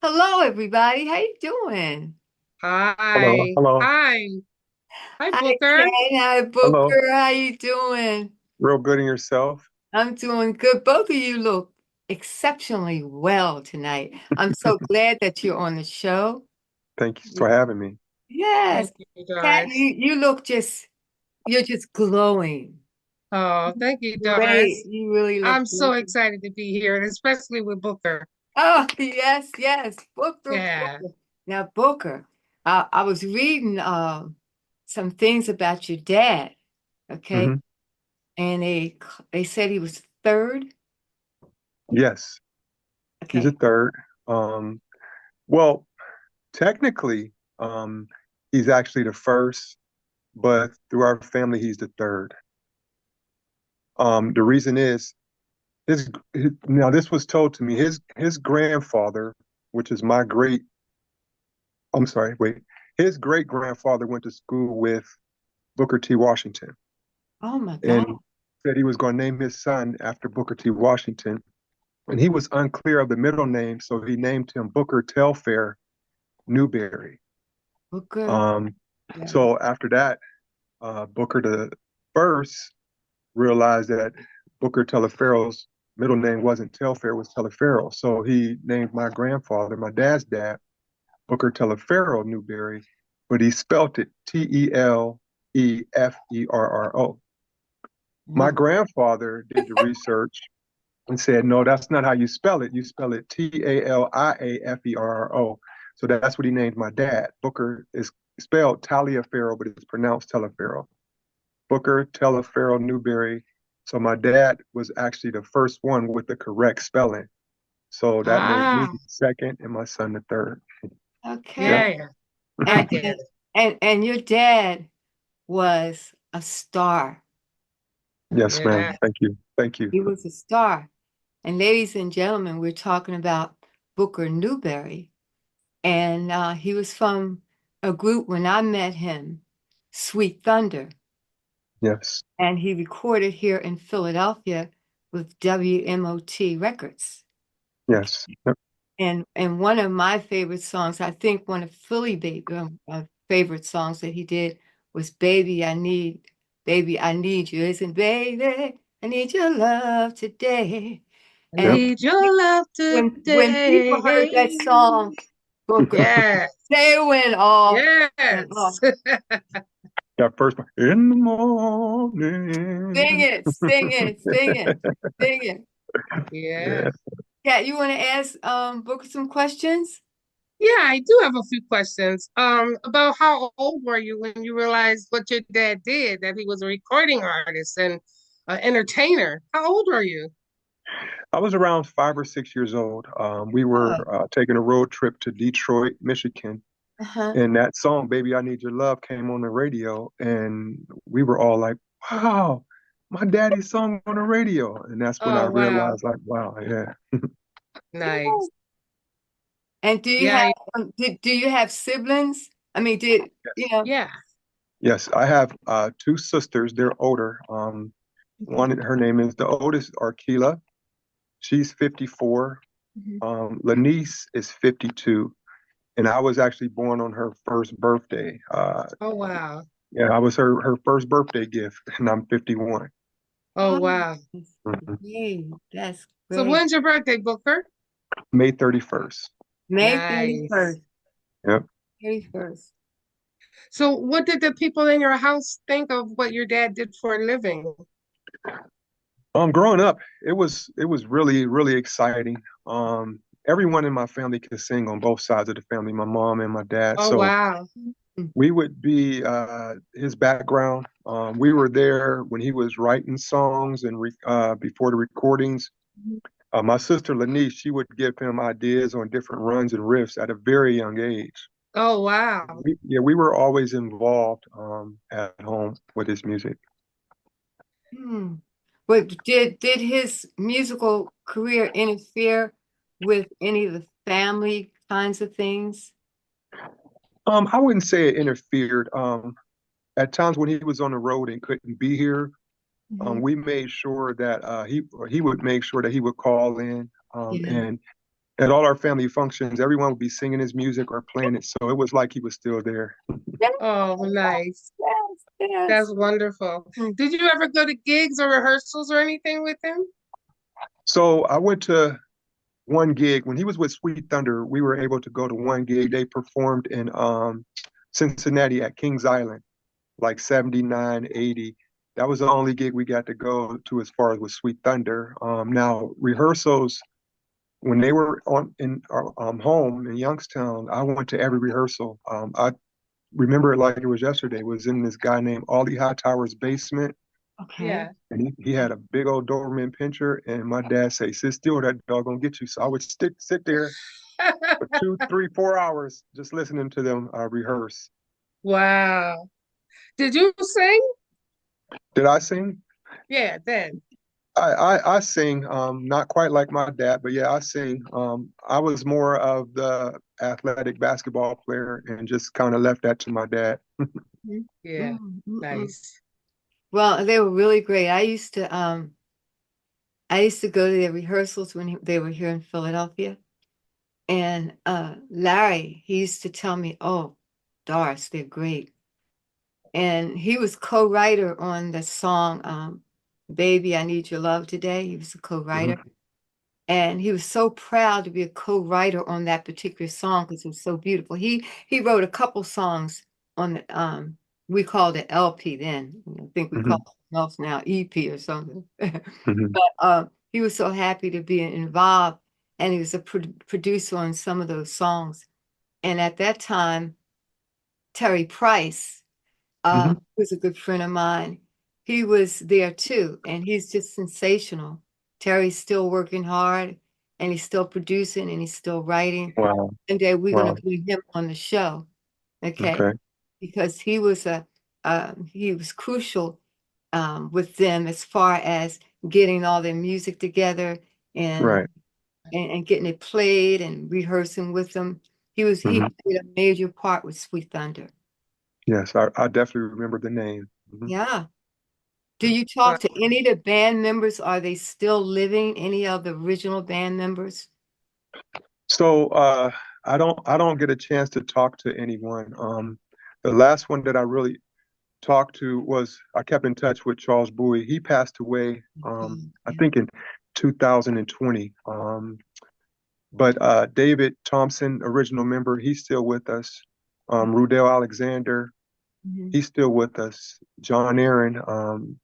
Hello, everybody. How you doing? Hello, Hi. hello, Hi. Hi, Hi, Booker. Ken. Hi, hello. Booker. How you doing? Real good in yourself. I'm doing good. Both of you look exceptionally well tonight. I'm so glad that you're on the show. Thank you for having me. Yes, Thank you, Kat, Doris. you look you're just glowing. Oh, thank you, Great. Doris. You really look I'm so great. excited to be here, and especially with Booker. Oh, yes, yes. Booker, Yeah. Booker. Now, Booker, I was reading some things about your dad, okay? hmm And they said he was third. Yes, he's a Okay. third. Um, well, technically, he's actually the first, but through our family, he's the third. The reason is now this was told to me. His grandfather, which is my great, I'm sorry, wait, his great grandfather went to school with Booker T. Washington Oh my God. and said he was going to name his son after Booker T. Washington. And he was unclear of the middle name, so he named him Booker Telfair Newberry. Booker. Um, Yeah. so after that, Booker the first realized that Booker Telefero's middle name wasn't Telfair, it was Telefero. So he named my grandfather, my dad's dad, Booker Telefero Newberry, but he spelt it Telefero. My Mm. grandfather did the research and said, no, that's not how you spell it. You spell it Taliafero. So that's what he named my dad. Booker is spelled Taliaferro, but it's pronounced Telefero. Booker Telefero Newberry. So my dad was actually the first one with the correct spelling. So that made me Ah, the second and my son the third. Yep. Okay. yeah. I And, get and it. and your dad was a star. Yes, ma'am. Yeah. Thank you. Thank you. He was a star. And ladies and gentlemen, we're talking about Booker Newberry. And he was from a group when I met him, Sweet Thunder. Yes. And he recorded here in Philadelphia with WMOT Records. Okay. Yes. Yep. And one of my favorite songs, I think one of favorite songs that he did was Baby, I Need You. Isn't Baby, I need your love today. I And Yep. need your love when people heard that today. song, Booker, Yes. they went off. Yes. That first one. In the Sing morning. it, sing it, sing it, sing it. Yeah. Yeah. Yeah, you want to ask Booker some questions? Yeah, I do have a few questions. About how old were you when you realized what your dad did, that he was a recording artist and an entertainer? How old were you? I was around 5 or 6 years old. We were Oh, taking a road trip to Detroit, Michigan, uh-huh. and that song "Baby I Need Your Love" came on the radio, and we were all like, "Wow, my daddy's song on the radio!" And that's when I Oh, wow. realized, like, "Wow, yeah, Nice. And do you Yeah, have do you have siblings? I mean, did you yes, know? yeah. yes." I have two sisters. They're older. Okay. One, her name is the oldest, Arkela. She's 54. Mhm. Lanice is 52, and I was actually born on her first birthday. Oh, wow. Yeah, I was her first birthday gift, and I'm 51. Oh, Oh, wow. that's Mhm. great. That's So great. when's your birthday, Booker? May 31st. May Nice. 31st. Yep. 31st. So what did the people in your house think of what your dad did for a living? Growing up, it was really exciting. Everyone in my family could sing on both sides of the family, my mom and my dad. Oh, So wow. we would be his background. We were there when he was writing songs and before the recordings. My sister Lanice, she would give him ideas on different runs and riffs at a very young age. Oh, wow. We were always involved at home with his music. Hmm. But did his musical career interfere with any of the family kinds of things? I wouldn't say it interfered. At times when he was on the road and couldn't be here, Hmm. we made sure that he would make sure that he would call in Yeah. and At all our family functions, everyone would be singing his music or playing it, so it was like he was still there. Yes, Oh, nice. yes, yes. That's wonderful. Mm. Did you ever go to gigs or rehearsals or anything with him? So I went to one gig when he was with Sweet Thunder. We were able to go to one gig. They performed in Cincinnati at Kings Island, like 79, 80. That was the only gig we got to go to as far as with Sweet Thunder. Now rehearsals when they were on in our home in Youngstown, I went to every rehearsal. I remember it like it was yesterday. It was in this guy named Ollie Hightower's basement, Okay. Yeah. and he had a big old Doberman pincher. And my dad say, "Sit still, that dog gonna get you." So I would sit there for 2, 3, 4 hours just listening to them rehearse. Wow. Did you sing? Did I sing? Yeah, then. I sing, not quite like my dad, but yeah, I sing. I was more of the athletic basketball player and just kind of left that to my dad. Mm, Yeah. mm, mm, mm. Nice. Well, they were really great. I used to go to their rehearsals when they were here in Philadelphia. And Larry, he used to tell me, "Oh, Doris, they're great." And he was co-writer on the song Baby, I Need Your Love Today. He was a co-writer. Hmm. And he was so proud to be a co-writer on that particular song because it was so beautiful. He wrote a couple songs on the we called it LP then. I think we call Hmm. it something else now, EP or something. Hmm. But he was so happy to be involved, and he was a producer on some of those songs. And at that time, Terry Price, Hmm. who's a good friend of mine, he was there too, and he's just sensational. Terry's still working hard, and he's still producing, and he's still writing. Wow. One day we're going Wow. to bring him on the show, okay? Okay. Because he was crucial with them as far as getting all their music together and Right. and getting it played and rehearsing with them. He Hmm. played a major part with Sweet Thunder. Yes, I definitely remember the name. Hmm. Yeah. Do you Wow. talk to any of the band members? Are they still living? Any of the original band members? So I don't get a chance to talk to anyone. The last one that I really talked to was I kept in touch with Charles Bowie. He passed away, I Yeah. think in 2020. But David Thompson, original member, he's still with us. Rudell Alexander, Mhm. he's still with us. John Aaron,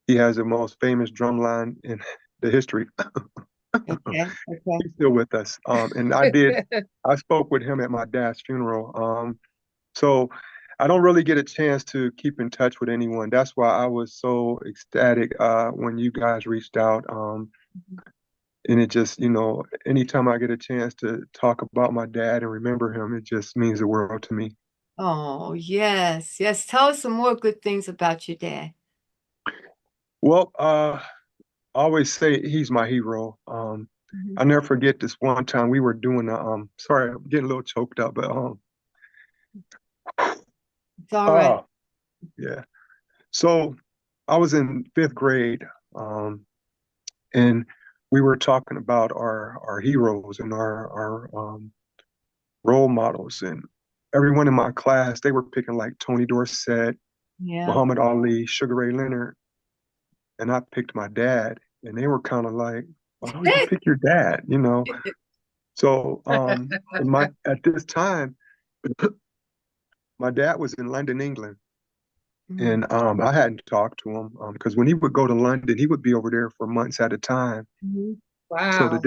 he has the most famous drum line in the history. Okay. Okay. He's still with us. And I spoke with him at my dad's funeral. So I don't really get a chance to keep in touch with anyone. That's why I was so ecstatic when you guys reached out. And it just, anytime I get a chance to talk about my dad and remember him, it just means the world to me. Oh, yes. Yes. Tell us some more good things about your dad. Well, I always say he's my hero. Mhm. I never forget this one time we were doing sorry, I'm getting a little choked up, but It's all right. oh yeah. So I was in fifth grade, and we were talking about our heroes and our role models, and everyone in my class they were picking like Tony Dorsett, Yeah. Muhammad Ali, Sugar Ray Leonard, and I picked my dad, and they were kind of like, "Why would you pick your dad?" So at this time, my dad was in London, England, Mhm. and I hadn't talked to him because when he would go to London, he would be over there for months at a time. Mhm. So Wow.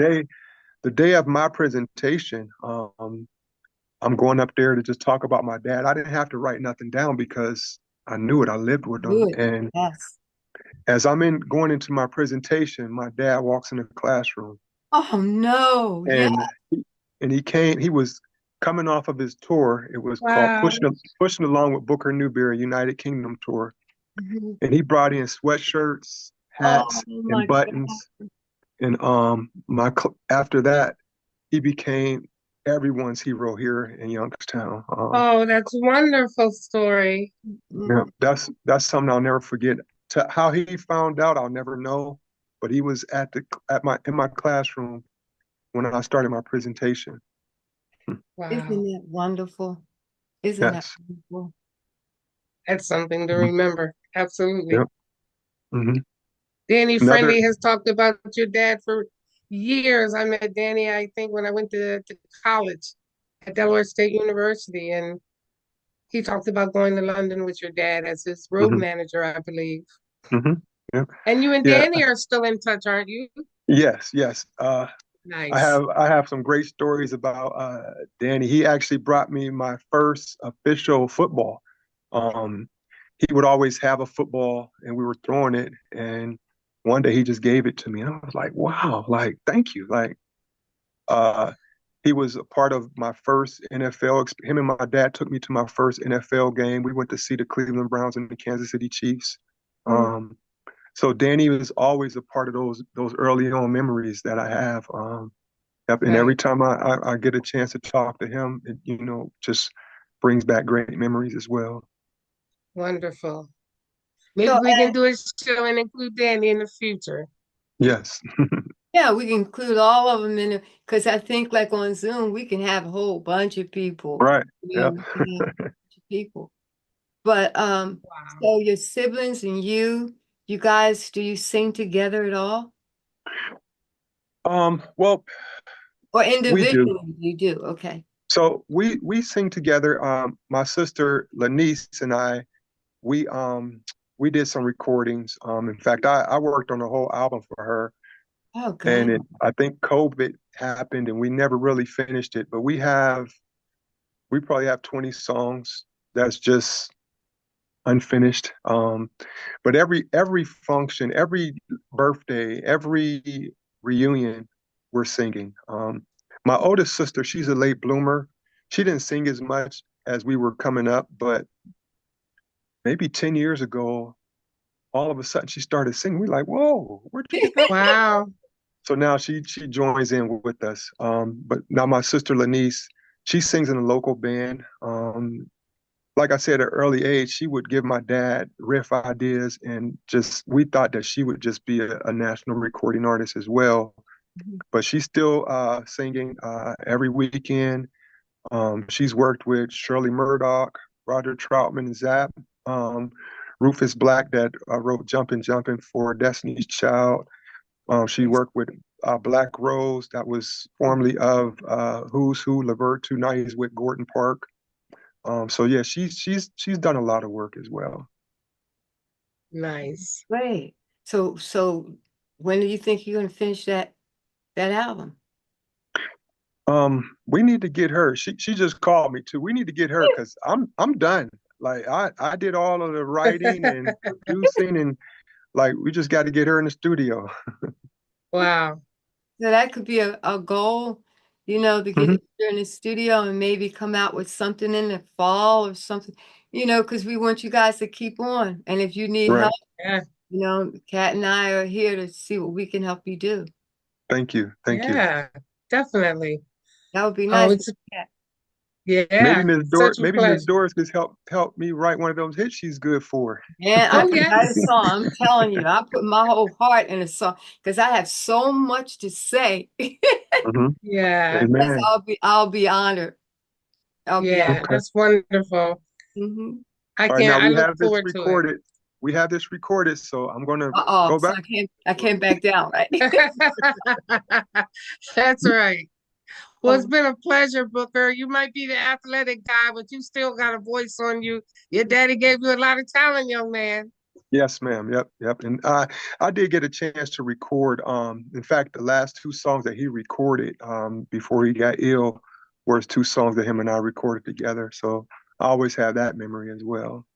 the day of my presentation, I'm going up there to just talk about my dad. I didn't have to write nothing down because I knew it. I lived with him. Good. And Yes. as I'm going into my presentation, my dad walks in the classroom Oh no. Yeah. and he was coming off of his tour. It was called Wow. Pushing Along with Booker Newberry United Kingdom tour. Mhm. And he brought in sweatshirts, Oh hats, and my God. buttons. And after that, he became everyone's hero here in Youngstown. Oh, that's a wonderful story. Yeah, Mhm. that's something I'll never forget. How he found out, I'll never know. But he was at my in my classroom when I started my presentation. Isn't Wow. that wonderful? Isn't that Yes. wonderful? That's something to Mhm. remember. Absolutely. Yep. Hmm. Danny Another. Friendly has talked about your dad for years. I met Danny, I think, when I went to college at Delaware State University, and he talked about going to London with your dad as his road Hmm. manager, I believe. Hmm. Yeah. And you and Yeah. Danny are still in touch, aren't you? Yes. Yes. Nice. I have some great stories about Danny. He actually brought me my first official football. Um, he would always have a football, and we were throwing it. And one day he just gave it to me, and I was like, "Wow! Like, thank you!" Like, uh, he was a part of my first NFL. Him and my dad took me to my first NFL game. We went to see the Cleveland Browns and the Kansas City Chiefs. Mm. Um, so Danny was always a part of those early on memories that I have. Yep, and every Nice. time I get a chance to talk to him, it, just brings back great memories as well. Wonderful. So, Maybe we can do a show and include Danny in the future. Yes. yeah, we can include all of them in it because I think like on Zoom, we can have a whole bunch of people. Right. Yeah, Yep. we can have a bunch of people. But Wow. so your siblings and you guys, do you sing together at all? Well, Or we do. individually you do? Okay. So we sing together. My sister Lanice and I, we did some recordings. In fact, I worked on the whole album for her, Oh, God. and I think COVID happened, and we never really finished it. But we probably have 20 songs that's just unfinished. But every function, every birthday, every reunion, we're singing. My oldest sister, she's a late bloomer. She didn't sing as much as we were coming up, but maybe 10 years ago, all of a sudden she started singing. We're like, whoa, where'd you get that from? Wow. So now she joins in with us. But now my sister Lanice, she sings in a local band. Like I said, at an early age, she would give my dad riff ideas, and just we thought that she would just be a national recording artist as well. Mhm. But she's still singing every weekend. She's worked with Shirley Murdoch, Roger Troutman, and Zapp. Um, Rufus Black that wrote "Jumpin' Jumpin' for Destiny's Child." She worked with Black Rose, that was formerly of Who's Who, Levert, Two Nineties with Gordon Park. So yeah, she's done a lot of work as well. Nice. Great. So when do you think you're gonna finish that album? We need to get her. She just called me too. We need to get her because I'm done. Like I did all of the writing and producing, and like we just got to get her in the studio. Wow. So that could be a goal, to get Hmm. her in the studio and maybe come out with something in the fall or something, because we want you guys to keep on. And if you need help, Right. Yeah. Kat and I are here to see what we can help you do. Thank you. Thank you. Yeah. Definitely. That would be Oh, nice. it's yeah. Such a Maybe Miss pleasure. Doris could help me write one of those hits she's good for. And I Oh, can write a yes. song. I'm telling you, I put my whole heart in a song because I have so much to say. Hmm. Yeah. Yes, Amen. I'll be honored. I'll be Yeah. Okay. That's wonderful. Mm-hmm. All right. Now I we look have this forward to it. recorded. We have this recorded, so I'm gonna Uh-oh, go so back. I can't back down, right? That's right. Well, it's been a pleasure, Booker. You might be the athletic guy, but you still got a voice on you. Your daddy gave you a lot of talent, young man. Yes, ma'am. Yep, yep. And I did get a chance to record. In fact, the last two songs that he recorded before he got ill was two songs that him and I recorded together. So I always have that memory as well.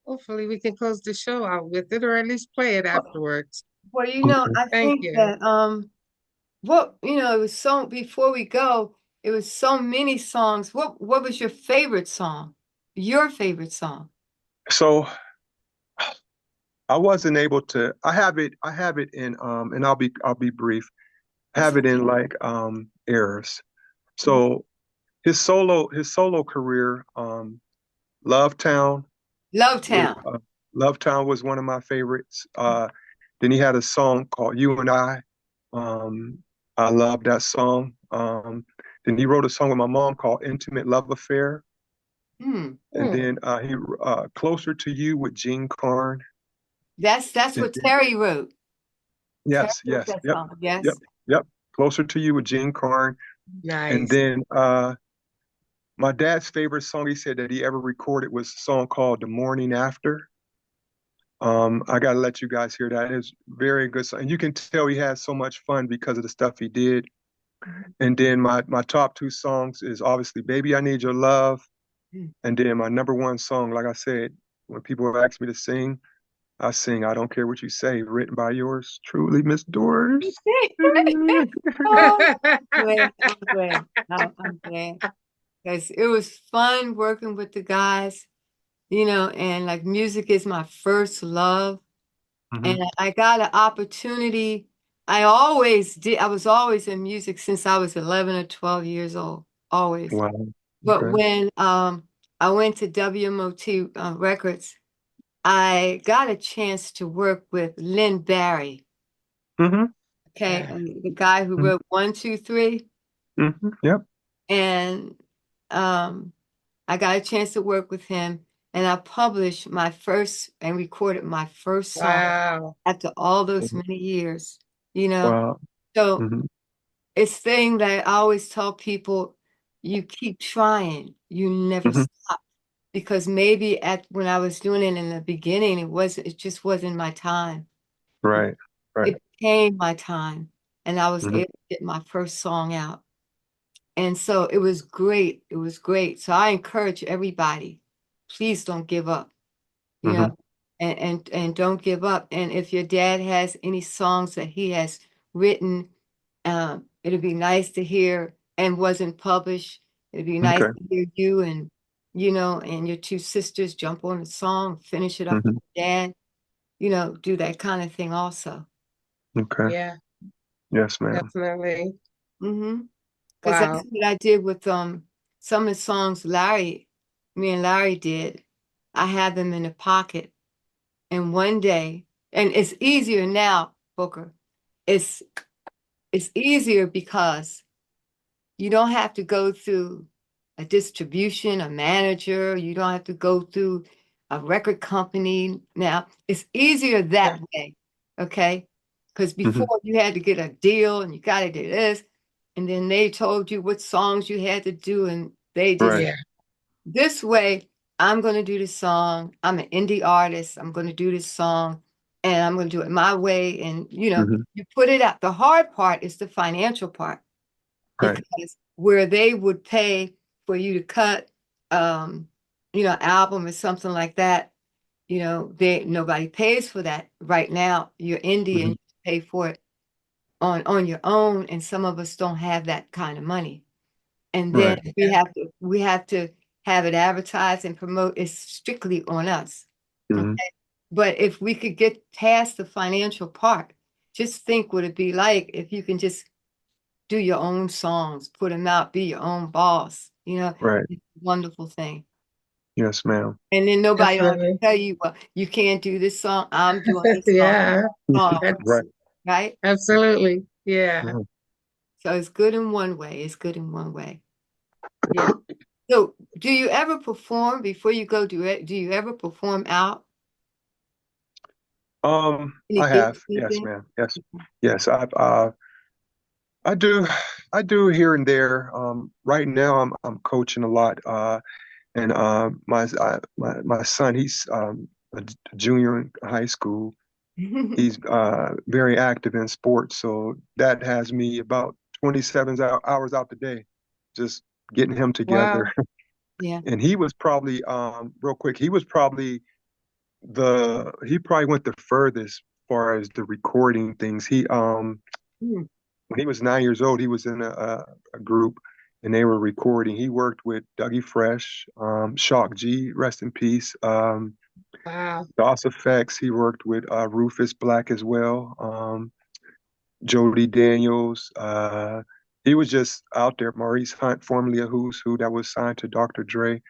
Hopefully, we can close the show out with it or at least play it afterwards. Well, Okay. I Thank think you. that it was so before we go, it was so many songs. What was your favorite song? Your favorite song? So I wasn't able to. I have it in. And I'll be brief. I That's have it in like errors. okay. So his solo career, Love Town Love was Town. Love Town was one of my favorites. Then he had a song called You and I. Um, I love that song. Then he wrote a song with my mom called "Intimate Love Affair," Hmm. and Hmm. then he "Closer to You" with Gene Carn. That's And what Terry wrote. Terry yes, wrote yes, that yep, song. yep, Yes. yep. "Closer to You" with Gene Carn, and Nice. then my dad's favorite song he said that he ever recorded was a song called "The Morning After." I gotta let you guys hear that. It's very good song. And you can tell he had so much fun because of the stuff he did. And then my top two songs is obviously "Baby I Need Your Love," Mhm. and then my number one song, like I said, when people ask me to sing, I sing "I Don't Care What You Say," written by yours truly, Miss Doris. Oh, glad. I'm glad. I'm glad because it was fun working with the guys, and like music is my first love. And Hmm. I got an opportunity. I always did. I was always in music since I was 11 or 12 years old, always. Wow. But Okay. when I went to WMOT Records, I got a chance to work with Lynn Barry, Hmm. okay, Yeah. the guy who wrote 1, 2, 3. Yep. And um, I got a chance to work with him, and I published my first and recorded my first song Wow. after all those many years, you know. Wow. So Hmm. it's thing that I always tell people, you keep trying, you never Hmm. stop. Because maybe at when I was doing it in the beginning, it just wasn't my time. Right. Right. It became my time, and I was Hmm. able to get my first song out. And so it was great. It was great. So I encourage everybody, please don't give up, you know, Hmm. and don't give up. And if your dad has any songs that he has written, it'd be nice to hear and wasn't published. It'd be nice Okay. to hear you and and your two sisters jump on a song, finish it up for Hmm. dad, do that kind of thing also. Okay. Yeah, Yes, ma'am. definitely. Mm-hmm. Because that's Wow. what I did with some of the songs me and Larry did. I had them in a pocket. And one day, and it's easier now, Booker. It's it's easier because you don't have to go through a distribution, a manager. You don't have to go through a record company now. It's easier Yeah. that way, okay? Because Hmm. before you had to get a deal and you got to do this, and then they told you what songs you had to do, and they just Right. Yeah. this way, I'm going to do this song. I'm an indie artist. I'm going to do this song and I'm going to do it my way. And, Hmm. you put it out. The hard part is the financial part Right. because where they would pay for you to cut, um, album or something like that, nobody pays for that right now. You're indie and Hmm. you pay for it on your own. And some of us don't have that kind of money. And then Right. Yeah. we have to have it advertised and promote. It's strictly on us. Okay. Hmm. But if we could get past the financial part, just think what it'd be like if you can just do your own songs, put them out, be your own boss. Right. It's a wonderful thing. Yes, ma'am. And then nobody will Definitely. tell you, well, you can't do this song. I'm doing this song. Yeah. Songs, Right. right? Absolutely. Yeah. Mhm. So it's good in one way. It's good in one way. Yeah. So, do you ever perform before you go do it? Do you ever perform out any I gigs, have. Yes, anything? ma'am. Yes. Yes. I do. I do here and there. Right now I'm coaching a lot. And my son, he's a junior in high school. He's very active in sports, so that has me about 27 hours out the day, just getting him together. Wow. Yeah. And he was probably, real quick, he probably went the furthest as far as the recording things. Mm. When he was 9 years old, he was in a group and they were recording. He worked with Dougie Fresh, Shock G, rest in peace. Wow. DOS Effects, he worked with Rufus Black as well. Jody Daniels. He was just out there. Maurice Hunt, formerly a Who's Who, that was signed to Dr. Dre.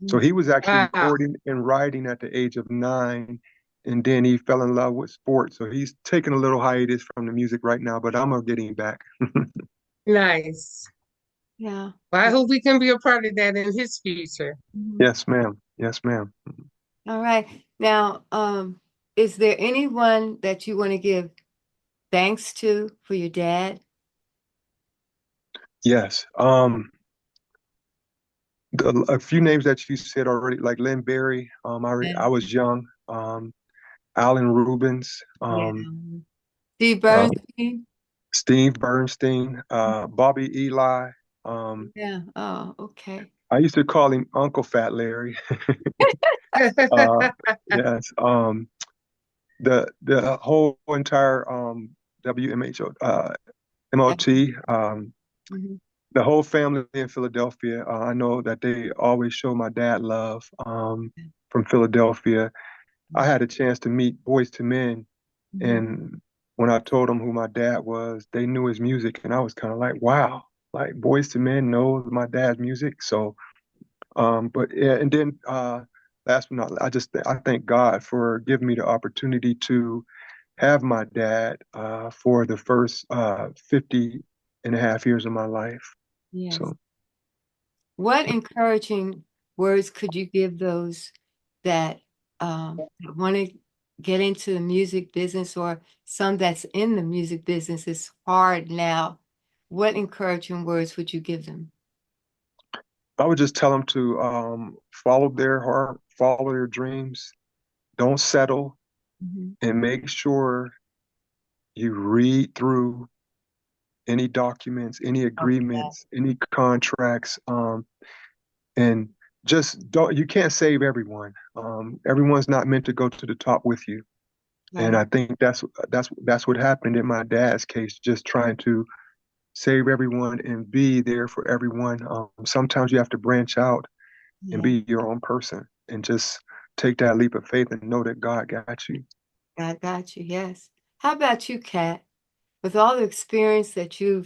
So Mm. he was actually Wow. recording and writing at the age of 9, and then he fell in love with sports. So he's taking a little hiatus from the music right now, but I'm gonna get him back. Nice. Yeah. Well, I hope we can be a part of that in his future. Mhm. Yes, ma'am. Yes, ma'am. All right. Now, is there anyone that you want to give thanks to for your dad? Yes. A few names that you said already, like Lynn Berry. Yeah. I was young. Alan Rubens. Yeah. Steve Uh, Bernstein? Steve Bernstein. Bobby Eli. Um, Yeah. Oh, okay. I used to call him Uncle Fat Larry. Uh, yes. The whole entire WMHO MOT. Mhm. The whole family in Philadelphia. I know that they always show my dad love from Philadelphia. I had a chance to meet Boys to Men, Mhm. and when I told them who my dad was, they knew his music, and I was kind of like, wow, like Boys to Men knows my dad's music. So, but yeah, and then last but not, I thank God for giving me the opportunity to have my dad for the first 50 and a half years of my life. Yes. So. What encouraging words could you give those that want to get into the music business, or some that's in the music business? It's hard now. What encouraging words would you give them? I would just tell them to follow their heart, follow their dreams, don't settle, Mhm. and make sure you read through any documents, any Okay. agreements, any contracts, and just don't. You can't save everyone. Everyone's not meant to go to the top with you, and Right. I think that's what happened in my dad's case. Just trying to save everyone and be there for everyone. Sometimes you have to branch out and Yeah. be your own person and just take that leap of faith and know that God got you. I got you. Yes. How about you, Kat? With all the experience that you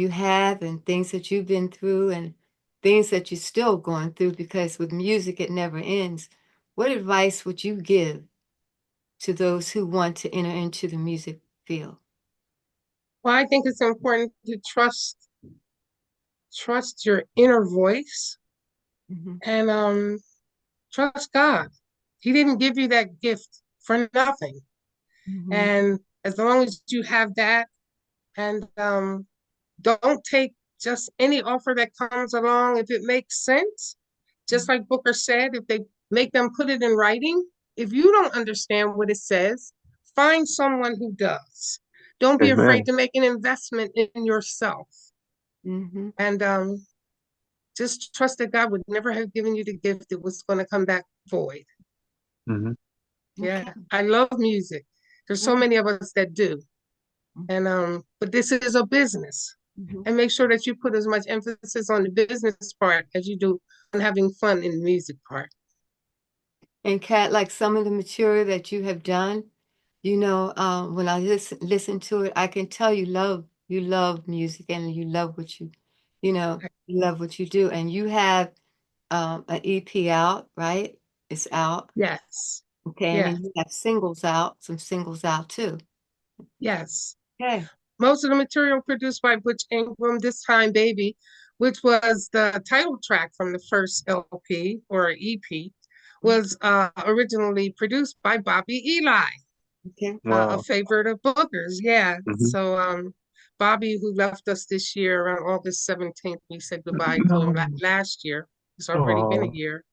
have, and things that you've been through, and things that you're still going through, because with music it never ends. What advice would you give to those who want to enter into the music field? Well, I think it's important to trust your inner voice Mhm. and trust God. He didn't give you that gift for nothing. Mhm. And as long as you have that, and don't take just any offer that comes along if it makes sense. Just like Booker said, if they make them put it in writing, if you don't understand what it says, find someone who does. Don't be afraid Amen. to make an investment in yourself. Mhm. And just trust that God would never have given you the gift that was going to come back void. Hmm. Yeah, Okay. I love music. There's so Yeah. many of us that do. And but this is a business. Mhm. And make sure that you put as much emphasis on the business part as you do on having fun in the music part. And Kat, like some of the material that you have done, when I listen to it, I can tell you love music, and you love you love what you do. And you have an EP out, right? It's out. Yes. Okay. And Yes. then you have singles out, some singles out too. Yes. Okay. Most of the material produced by Butch Ingram, This Time Baby, which was the title track from the first LP or EP, was originally produced by Bobby Eli, Okay. a Wow. favorite of Booker's. Yeah. Hmm. So Bobby, who left us this year around August 17th, we said goodbye to him last year. It's already been a Oh, year.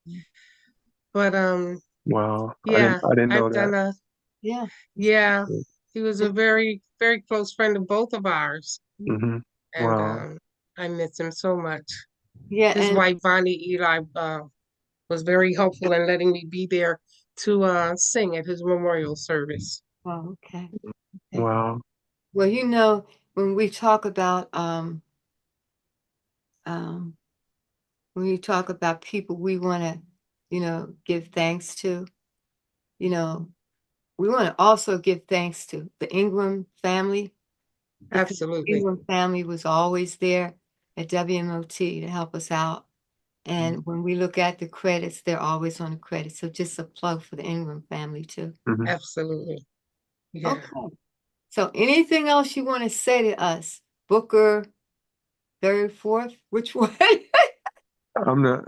But wow. yeah, I didn't know I've that. done a Yeah. yeah. He was a very, very close friend of both of ours. Hmm. And Wow. I miss him so much. Yeah. His And wife, Bonnie Eli, was very helpful in letting me be there to sing at his memorial service. oh, okay. Okay. Wow. Well, when we talk about um when you talk about people we want to, give thanks to, you know, we want to also give thanks to the Ingram family, because the Absolutely. Ingram family was always there at WMOT to help us out. And when we look at the credits, they're always on the credits. So just a plug for the Ingram family too. Mhm. Absolutely. Yeah. Okay. So anything else you want to say to us? Booker, third, fourth? Which one? I'm the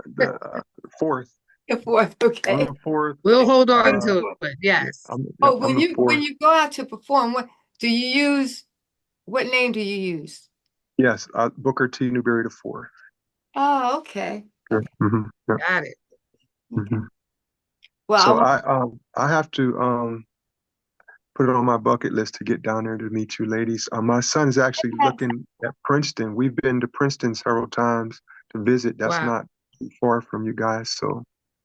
fourth. The fourth, I'm okay. the fourth. We'll hold on Uh, to it. Yes. Oh, I'm the when fourth. you go out to perform, what name do you use? Yes, Booker T. Newberry IV. Oh, okay. Sure. Yeah. Got it. Mhm. Well, So I have to put it on my bucket list to get down there to meet you ladies. My son's actually looking at Princeton. We've been to Princeton several times to visit. That's Wow. not too far from you guys. So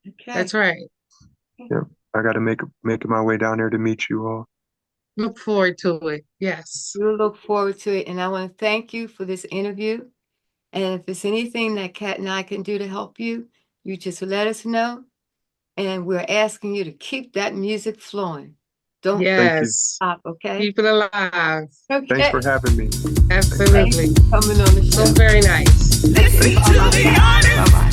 okay. That's right. yeah, I got to make my way down there to meet you all. Look forward to it. Yes. We'll look forward to it. And I want to thank you for this interview. And if there's anything that Kat and I can do to help you, you just let us know. And we're asking you to keep that music flowing. Don't Thank you. Yes. stop, okay? Keep it alive. Thanks Okay. for having me. Absolutely. Coming on the So show. very nice. Listen to the artist. Bye-bye.